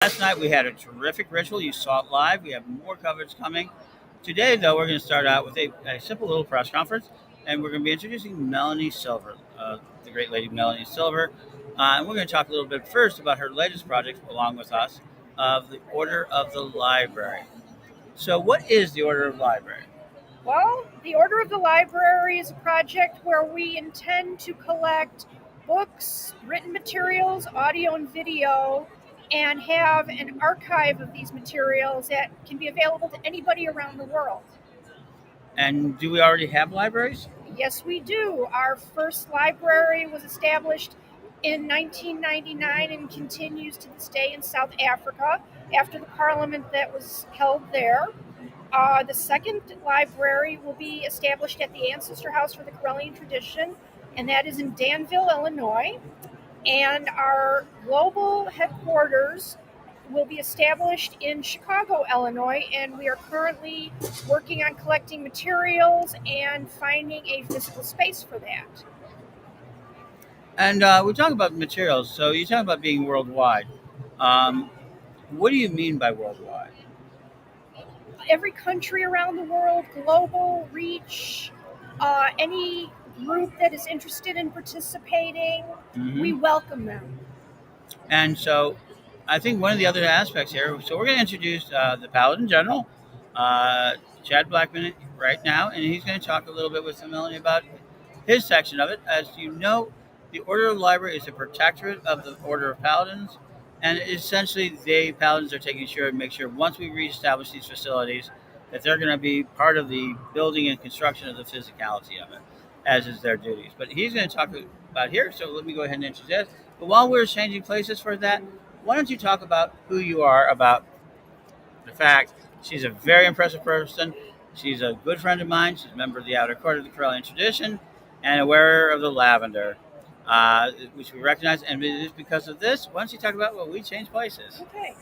Last night we had a terrific ritual. You saw it live. We have more coverage coming. Today, though, we're going to start out with a simple little press conference, and we're going to be introducing Melanie Silver, the great lady Melanie Silver. And we're going to talk a little bit first about her latest project, along with us, of the Order of the Library. So, what is the Order of the Library? Well, the Order of the Library is a project where we intend to collect books, written materials, audio and video, and have an archive of these materials that can be available to anybody around the world. And do we already have libraries? Yes, we do. Our first library was established in 1999 and continues to this day in South Africa after the parliament that was held there. The second library will be established at the Ancestor House for the Correllian Tradition, and that is in Danville, Illinois. And our global headquarters will be established in Chicago, Illinois, and we are currently working on collecting materials and finding a physical space for that. And we talk about materials. So, you talk about being worldwide. Um, what do you mean by worldwide? Every country around the world, global reach, any group that is interested in participating, we Hmm. welcome them. And so I think one of the other aspects here, so we're going to introduce the Paladin General, uh, Chad Blackman, right now, and he's going to talk a little bit with Melanie about his section of it. As you know, the Order of the Library is a protectorate of the Order of Paladins, and essentially, they Paladins are taking sure and make sure once we reestablish these facilities that they're going to be part of the building and construction of the physicality of it, as is their duties. But he's going to talk about here, so let me go ahead and introduce. But while we're changing places for that, why don't you talk about who you are, about the fact she's a very impressive person. She's a good friend of mine. She's a member of the Outer Court of the Correllian Tradition and a wearer of the lavender, which we recognize. And it is because of this. Why don't you talk about what we changed places? Okay.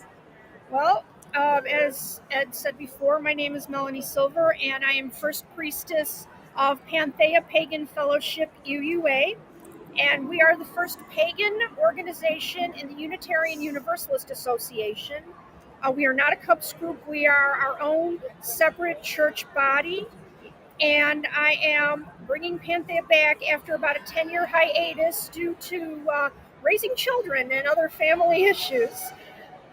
Well, as Ed said before, my name is Melanie Silver, and I am First Priestess of Panthea Pagan Fellowship UUA. And we are the first pagan organization in the Unitarian Universalist Association. We are not a Cubs group, we are our own separate church body. And I am bringing Panthea back after about a 10-year hiatus due to raising children and other family issues.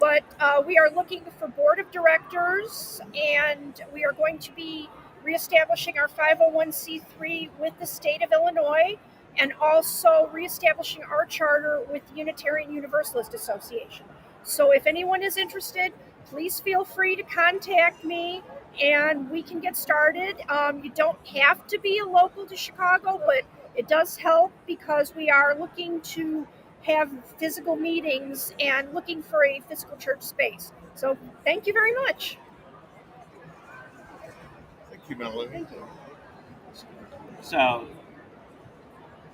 But we are looking for board of directors, and we are going to be reestablishing our 501c3 with the state of Illinois, and also reestablishing our charter with the Unitarian Universalist Association. So if anyone is interested, please feel free to contact me and we can get started. You don't have to be a local to Chicago, but it does help because we are looking to have physical meetings and looking for a physical church space. So thank you very much. Thank you, Melanie. Thank you. So,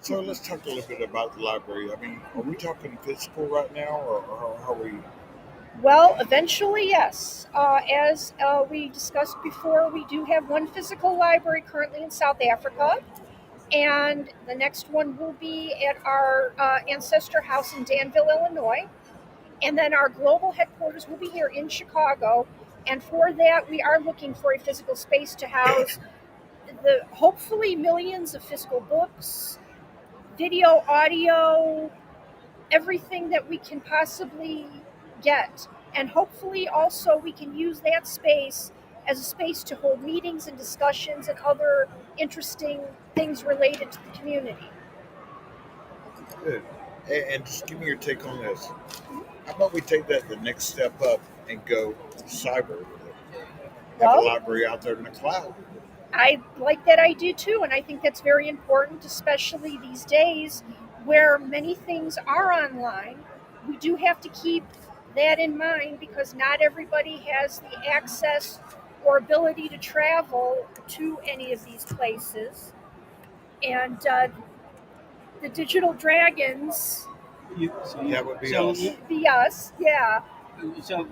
So let's talk a little bit about the library. I mean, are we talking physical right now, or how are we? Well, eventually, yes. As we discussed before, we do have one physical library currently in South Africa, and the next one will be at our ancestor house in Danville, Illinois. And then our global headquarters will be here in Chicago. And for that, we are looking for a physical space to house the hopefully millions of physical books, video, audio, everything that we can possibly get. And hopefully also we can use that space as a space to hold meetings and discussions and other interesting things related to the community. Good. And just give me your take on this. How about we take that the next step up and go cyber? Have a Well, library out there in the cloud. I like that idea too, and I think that's very important, especially these days where many things are online. We do have to keep that in mind because not everybody has the access or ability to travel to any of these places. And the digital dragons, That would be so, us. be us, yeah. so,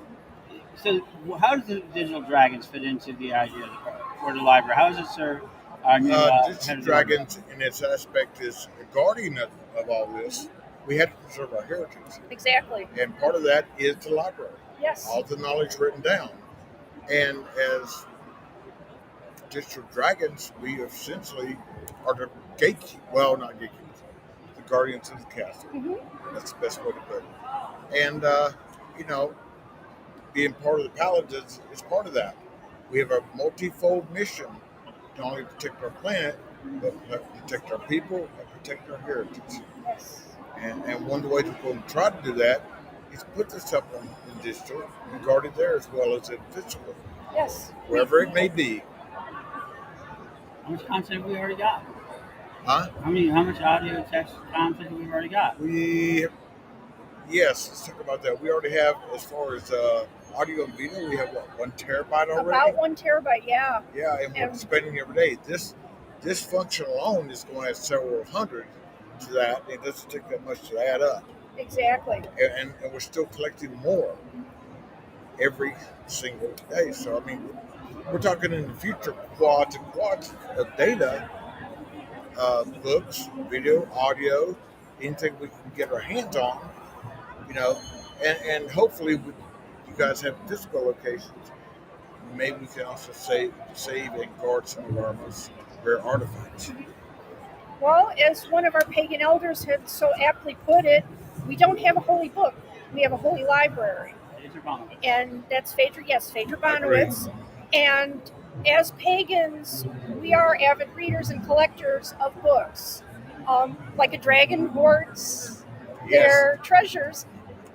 so, how does the digital dragons fit into the idea of the Order Library? How does it serve our new This head of the order? dragons, in its aspect, is a guardian of all this. We have to preserve our heritage, Exactly. and part of that is the library. Yes. all the knowledge written down. And as digital dragons, we essentially are the gatekeepers. Well, not gatekeepers, the guardians of the castle. Hmm. That's the best way to put it. And you know, being part of the Paladins is part of that. We have a multifold mission to not only protect our planet, but protect our people and protect our heritage. Yes. And one of the ways we're going to try to do that is put this up in digital and guard it there as well as in physical, Yes. wherever it may be. How much content have we already got? Huh? How much audio and text content have we already got? Yes, let's talk about that. We already have, as far as audio and video, we have what, 1 terabyte already? About 1 terabyte, yeah. Yeah, and we're spending every day. This function alone is going to add several hundred to that. It doesn't take that much to add up. Exactly. And we're still collecting more every single day. So, I mean, we're talking in the future quads and quads of data, books, video, audio, anything we can get our hands on, you know, and hopefully you guys have physical locations. Maybe we can also save and guard some of our most rare artifacts. Well, as one of our pagan elders had so aptly put it, we don't have a holy book. We have a holy library. And that's Phaedra, yes, Phaedra Bonowitz. And as pagans, we are avid readers and collectors of books. Like a dragon hoards their treasures,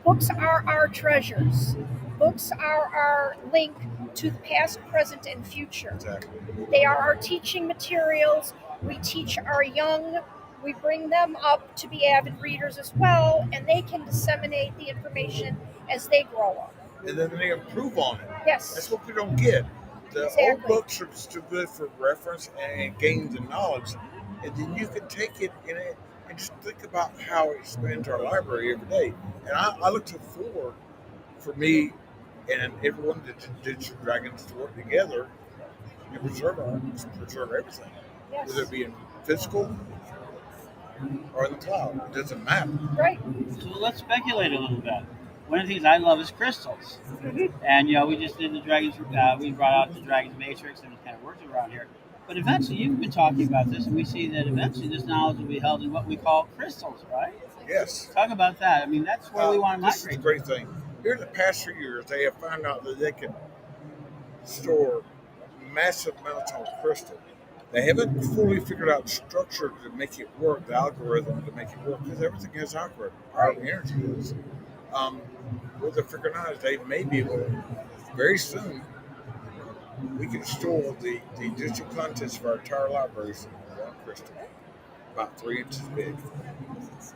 books are our treasures. Books are our link to the past, present, and future. Exactly. They are our teaching materials. We teach our young. We bring them up to be avid readers as well, and they can disseminate the information as they grow up. And then they improve on it. Yes. That's what we don't get. The Exactly. old books are still good for reference and gain the knowledge, and then you can take it and just think about how it expands our library every day. And I look forward for me and everyone that Digital Dragons to work together and preserve everything, Yes. whether it be in physical or in the cloud. It doesn't matter. Right. So let's speculate a little bit. One of the things I love is crystals. Mm-hmm. And, we just did the Dragons, we brought out the Dragons Matrix and it kind of works around here. But eventually, you've been talking about this, and we see that eventually this knowledge will be held in what we call crystals, right? Yes. Talk about that. I mean, that's where we want to This is migrate. the great thing. Here in the past few years, they have found out that they can store massive amounts on crystal. They haven't fully figured out the structure to make it work, the algorithm to make it work, because everything has algorithm. Our energy is. What they're figuring out is they may be able to, very soon, we can store the digital contents of our entire libraries in one crystal, about 3 inches big.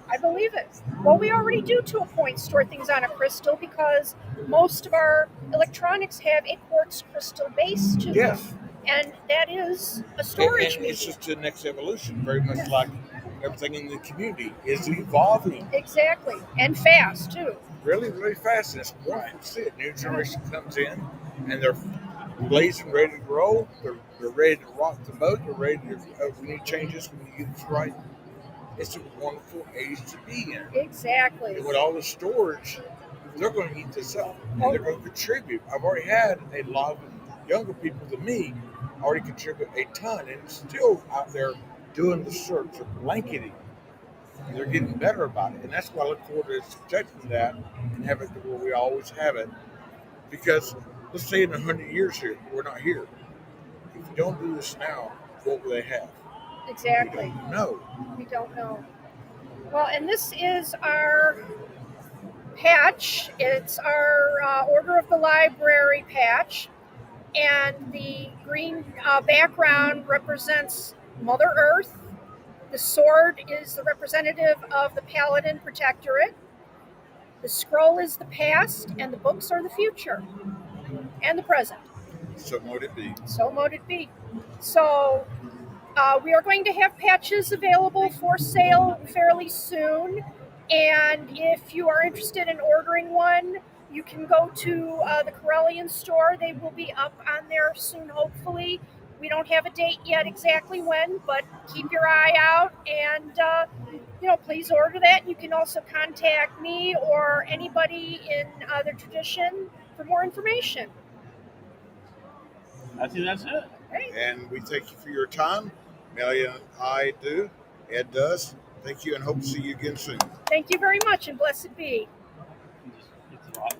I believe it. Well, we already do to a point store things on a crystal because most of our electronics have a quartz crystal base to Yes. them. And that is a storage And it's medium. just the next evolution, very much like everything in the community is evolving Exactly. And fast, too. really, really fast. And it's wonderful to see it. New generation comes in and they're blazing, ready to grow. They're ready to rock the boat. They're ready to, we need changes, we need to get this right. It's a wonderful age to be in. Exactly. And with all the storage, they're going to eat this up and they're going to contribute. I've already had a lot of younger people than me already contribute a ton and still out there doing the search of blanketing. And they're getting better about it. And that's why I look forward to protecting that and have it to where we always have it. Because let's say in 100 years here, we're not here. If we don't do this now, what will they have? Exactly. We don't know. We don't know. Well, and this is our patch. It's our Order of the Library patch. And the green background represents Mother Earth. The sword is the representative of the Paladin Protectorate. The scroll is the past, and the books are the future and the present. So mote it be. So mote it be. So we are going to have patches available for sale fairly soon. And if you are interested in ordering one, you can go to the Corellian store. They will be up on there soon, hopefully. We don't have a date yet exactly when, but keep your eye out and, please order that. You can also contact me or anybody in the tradition for more information. I think that's it. Right? And we thank you for your time. Melly and I do. Ed does. Thank you and hope to see you again soon. Thank you very much, and blessed be. Just hit the button.